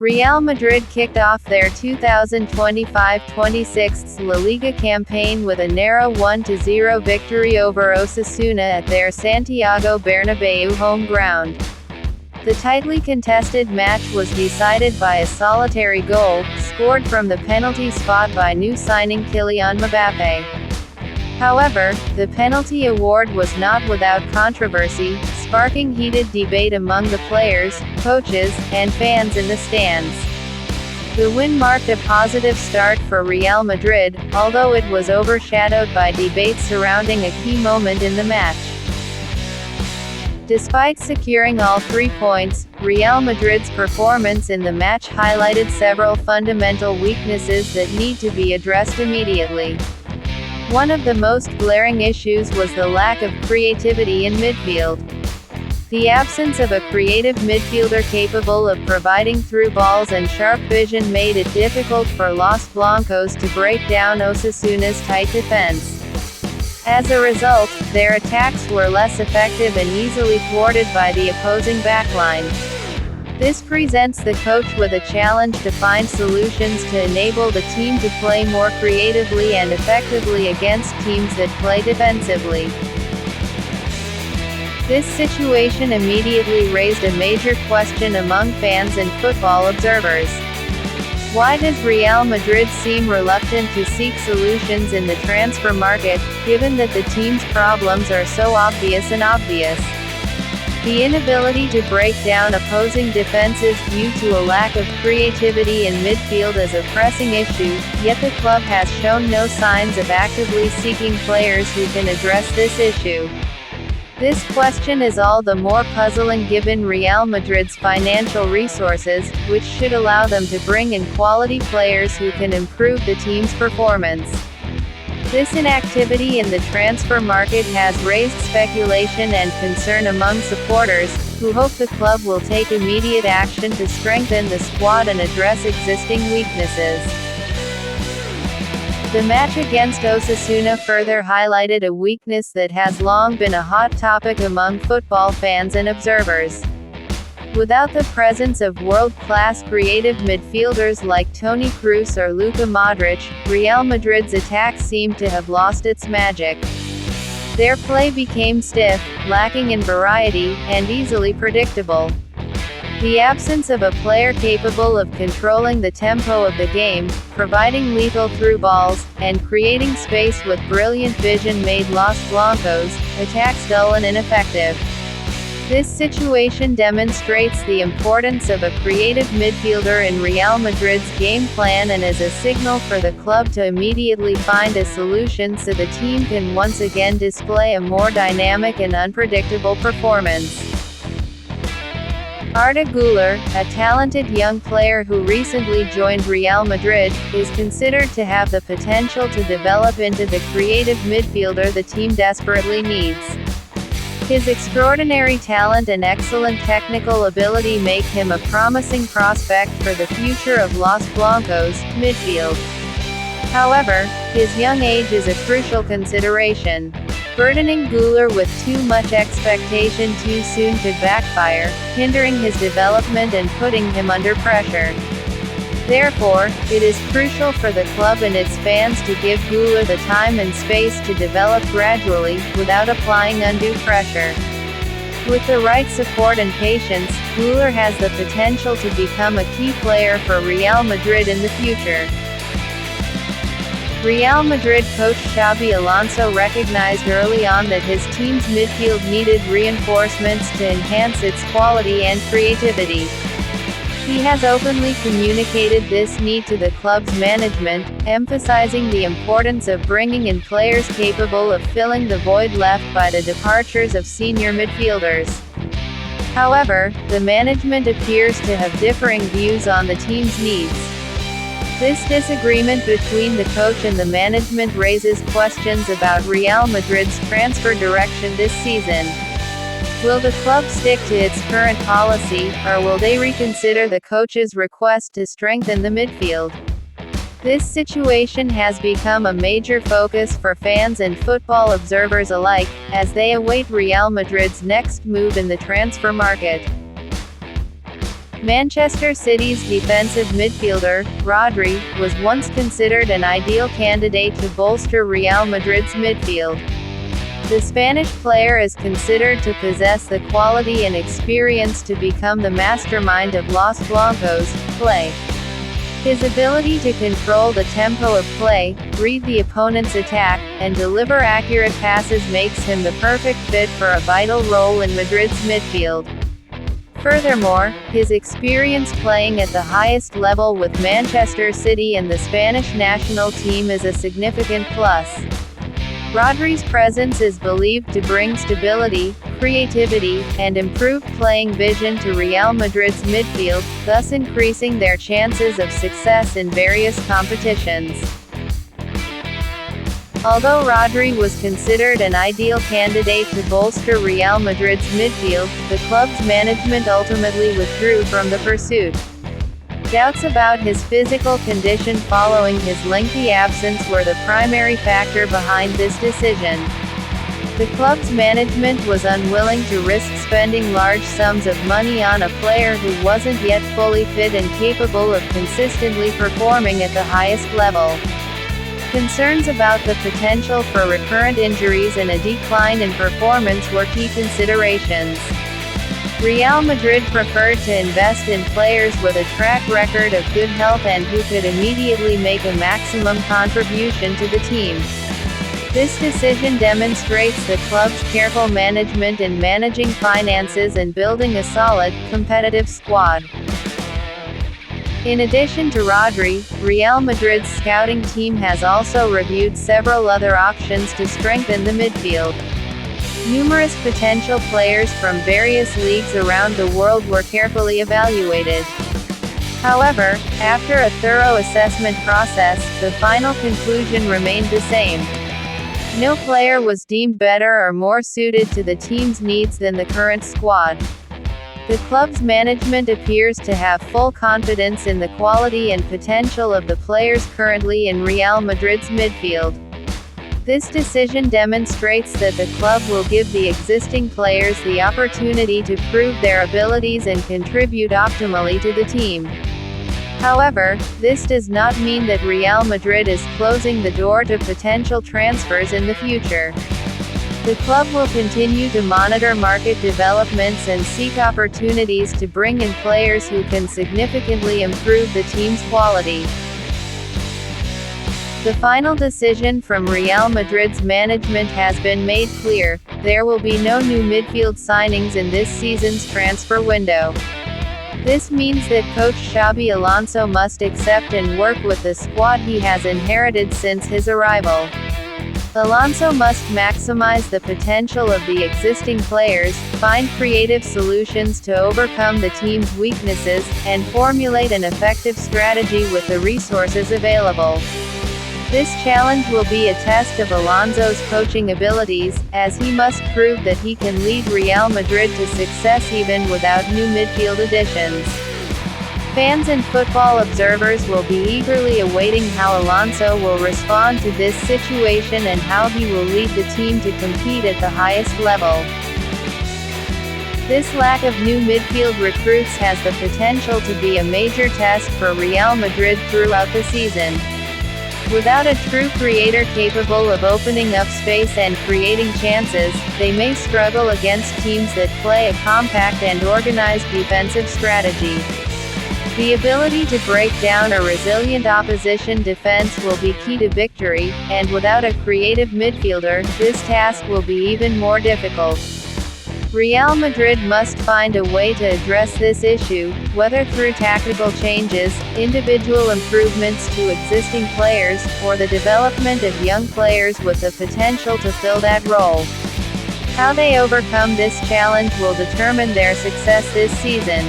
Real Madrid kicked off their 2025-26 La Liga campaign with a narrow 1-0 victory over Osasuna at their Santiago Bernabeu home ground. The tightly contested match was decided by a solitary goal, scored from the penalty spot by new signing Kylian Mbappé. However, the penalty award was not without controversy, sparking heated debate among the players, coaches, and fans in the stands. The win marked a positive start for Real Madrid, although it was overshadowed by debates surrounding a key moment in the match. Despite securing all 3 points, Real Madrid's performance in the match highlighted several fundamental weaknesses that need to be addressed immediately. One of the most glaring issues was the lack of creativity in midfield. The absence of a creative midfielder capable of providing through balls and sharp vision made it difficult for Los Blancos to break down Osasuna's tight defense. As a result, their attacks were less effective and easily thwarted by the opposing backline. This presents the coach with a challenge to find solutions to enable the team to play more creatively and effectively against teams that play defensively. This situation immediately raised a major question among fans and football observers. Why does Real Madrid seem reluctant to seek solutions in the transfer market, given that the team's problems are so obvious? The inability to break down opposing defenses due to a lack of creativity in midfield is a pressing issue, yet the club has shown no signs of actively seeking players who can address this issue. This question is all the more puzzling given Real Madrid's financial resources, which should allow them to bring in quality players who can improve the team's performance. This inactivity in the transfer market has raised speculation and concern among supporters, who hope the club will take immediate action to strengthen the squad and address existing weaknesses. The match against Osasuna further highlighted a weakness that has long been a hot topic among football fans and observers. Without the presence of world-class creative midfielders like Toni Kroos or Luka Modric, Real Madrid's attack seemed to have lost its magic. Their play became stiff, lacking in variety, and easily predictable. The absence of a player capable of controlling the tempo of the game, providing lethal through balls, and creating space with brilliant vision made Los Blancos' attacks dull and ineffective. This situation demonstrates the importance of a creative midfielder in Real Madrid's game plan and is a signal for the club to immediately find a solution so the team can once again display a more dynamic and unpredictable performance. Arda Güler, a talented young player who recently joined Real Madrid, is considered to have the potential to develop into the creative midfielder the team desperately needs. His extraordinary talent and excellent technical ability make him a promising prospect for the future of Los Blancos' midfield. However, his young age is a crucial consideration. Burdening Güler with too much expectation too soon could backfire, hindering his development and putting him under pressure. Therefore, it is crucial for the club and its fans to give Güler the time and space to develop gradually, without applying undue pressure. With the right support and patience, Güler has the potential to become a key player for Real Madrid in the future. Real Madrid coach Xabi Alonso recognized early on that his team's midfield needed reinforcements to enhance its quality and creativity. He has openly communicated this need to the club's management, emphasizing the importance of bringing in players capable of filling the void left by the departures of senior midfielders. However, the management appears to have differing views on the team's needs. This disagreement between the coach and the management raises questions about Real Madrid's transfer direction this season. Will the club stick to its current policy, or will they reconsider the coach's request to strengthen the midfield? This situation has become a major focus for fans and football observers alike, as they await Real Madrid's next move in the transfer market. Manchester City's defensive midfielder, Rodri, was once considered an ideal candidate to bolster Real Madrid's midfield. The Spanish player is considered to possess the quality and experience to become the mastermind of Los Blancos' play. His ability to control the tempo of play, read the opponent's attack, and deliver accurate passes makes him the perfect fit for a vital role in Madrid's midfield. Furthermore, his experience playing at the highest level with Manchester City and the Spanish national team is a significant plus. Rodri's presence is believed to bring stability, creativity, and improved playing vision to Real Madrid's midfield, thus increasing their chances of success in various competitions. Although Rodri was considered an ideal candidate to bolster Real Madrid's midfield, the club's management ultimately withdrew from the pursuit. Doubts about his physical condition following his lengthy absence were the primary factor behind this decision. The club's management was unwilling to risk spending large sums of money on a player who wasn't yet fully fit and capable of consistently performing at the highest level. Concerns about the potential for recurrent injuries and a decline in performance were key considerations. Real Madrid preferred to invest in players with a track record of good health and who could immediately make a maximum contribution to the team. This decision demonstrates the club's careful management in managing finances and building a solid, competitive squad. In addition to Rodri, Real Madrid's scouting team has also reviewed several other options to strengthen the midfield. Numerous potential players from various leagues around the world were carefully evaluated. However, after a thorough assessment process, the final conclusion remained the same. No player was deemed better or more suited to the team's needs than the current squad. The club's management appears to have full confidence in the quality and potential of the players currently in Real Madrid's midfield. This decision demonstrates that the club will give the existing players the opportunity to prove their abilities and contribute optimally to the team. However, this does not mean that Real Madrid is closing the door to potential transfers in the future. The club will continue to monitor market developments and seek opportunities to bring in players who can significantly improve the team's quality. The final decision from Real Madrid's management has been made clear: there will be no new midfield signings in this season's transfer window. This means that coach Xabi Alonso must accept and work with the squad he has inherited since his arrival. Alonso must maximize the potential of the existing players, find creative solutions to overcome the team's weaknesses, and formulate an effective strategy with the resources available. This challenge will be a test of Alonso's coaching abilities, as he must prove that he can lead Real Madrid to success even without new midfield additions. Fans and football observers will be eagerly awaiting how Alonso will respond to this situation and how he will lead the team to compete at the highest level. This lack of new midfield recruits has the potential to be a major test for Real Madrid throughout the season. Without a true creator capable of opening up space and creating chances, they may struggle against teams that play a compact and organized defensive strategy. The ability to break down a resilient opposition defense will be key to victory, and without a creative midfielder, this task will be even more difficult. Real Madrid must find a way to address this issue, whether through tactical changes, individual improvements to existing players, or the development of young players with the potential to fill that role. How they overcome this challenge will determine their success this season.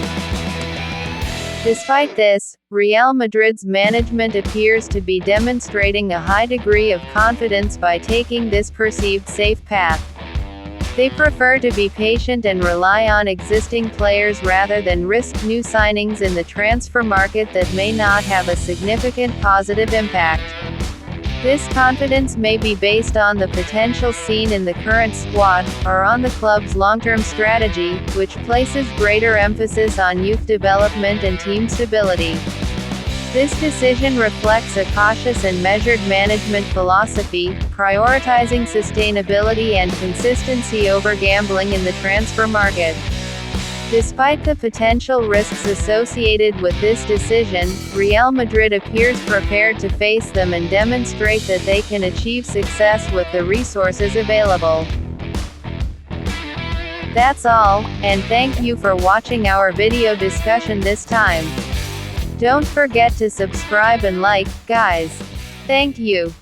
Despite this, Real Madrid's management appears to be demonstrating a high degree of confidence by taking this perceived safe path. They prefer to be patient and rely on existing players rather than risk new signings in the transfer market that may not have a significant positive impact. This confidence may be based on the potential seen in the current squad, or on the club's long-term strategy, which places greater emphasis on youth development and team stability. This decision reflects a cautious and measured management philosophy, prioritizing sustainability and consistency over gambling in the transfer market. Despite the potential risks associated with this decision, Real Madrid appears prepared to face them and demonstrate that they can achieve success with the resources available. That's all, and thank you for watching our video discussion this time. Don't forget to subscribe and like, guys. Thank you.